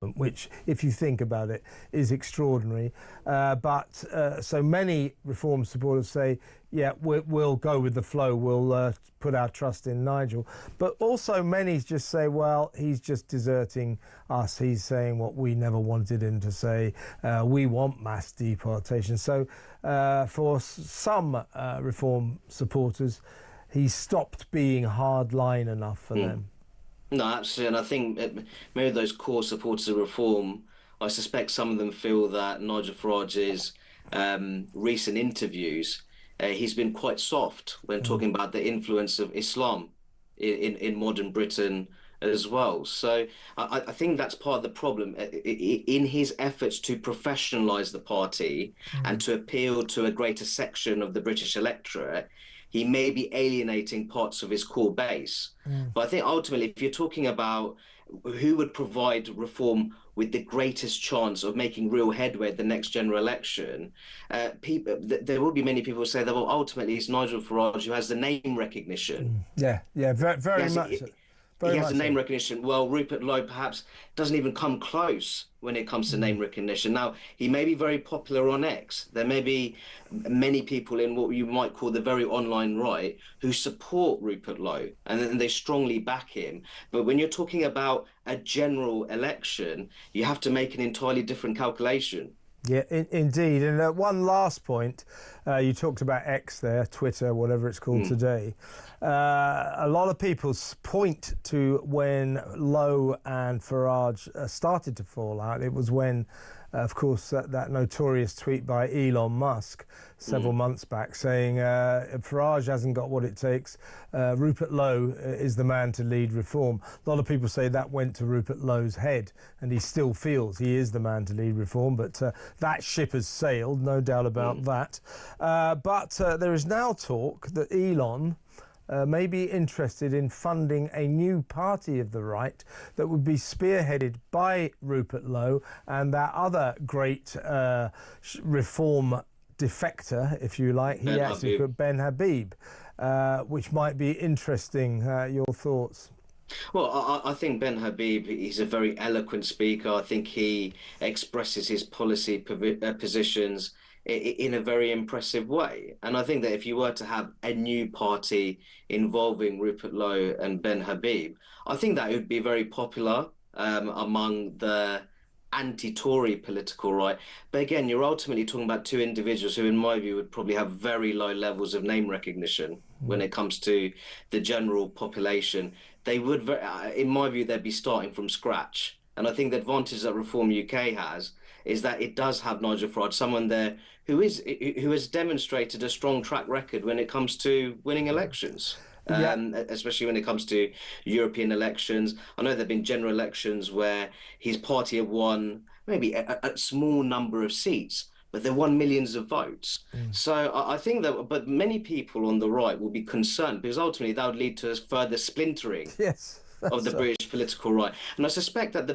which, if you think about it, is extraordinary. But so many reform supporters say, yeah, we'll go with the flow, we'll put our trust in Nigel. But also many just say, well, he's just deserting us. He's saying what we never wanted him to say. We want mass deportation. So for some reform supporters, he stopped being hardline enough for them. No, absolutely. And I think maybe those core supporters of reform, I suspect some of them feel that Nigel Farage's recent interviews, he's been quite soft when talking about the influence of Islam in modern Britain as well. So I think that's part of the problem. In his efforts to professionalise the party and to appeal to a greater section of the British electorate, he may be alienating parts of his core base. But I think ultimately, if you're talking about who would provide reform with the greatest chance of making real headway at the next general election, there will be many people who say that, well, ultimately it's Nigel Farage who has the name recognition. Yeah, very much so. He has the name recognition. Well, Rupert Lowe perhaps doesn't even come close when it comes to name recognition. Now, he may be very popular on X. There may be many people in what you might call the very online right who support Rupert Lowe and then they strongly back him. But when you're talking about a general election, you have to make an entirely different calculation. Yeah, indeed. And one last point, you talked about X there, Twitter, whatever it's called today. A lot of people point to when Lowe and Farage started to fall out. It was when, of course, that notorious tweet by Elon Musk several months back saying Farage hasn't got what it takes. Rupert Lowe is the man to lead reform. A lot of people say that went to Rupert Lowe's head, and he still feels he is the man to lead reform. But that ship has sailed, no doubt about that. But there is now talk that Elon may be interested in funding a new party of the right that would be spearheaded by Rupert Lowe and that other great reform defector, if you like. He actually put Ben Habib, which might be interesting. Your thoughts? Well, I think Ben Habib, he's a very eloquent speaker. I think he expresses his policy positions in a very impressive way. And I think that if you were to have a new party involving Rupert Lowe and Ben Habib, I think that would be very popular among the anti-Tory political right. But again, you're ultimately talking about two individuals who, in my view, would probably have very low levels of name recognition when it comes to the general population. They would, in my view, they'd be starting from scratch. And I think the advantage that Reform UK has is that it does have Nigel Farage, someone there who has demonstrated a strong track record when it comes to winning elections. Especially when it comes to European elections. I know there have been general elections where his party have won maybe a small number of seats, but they won millions of votes. So I think that, but many people on the right will be concerned because ultimately that would lead to a further splintering Yes, of the British political right. And I suspect that the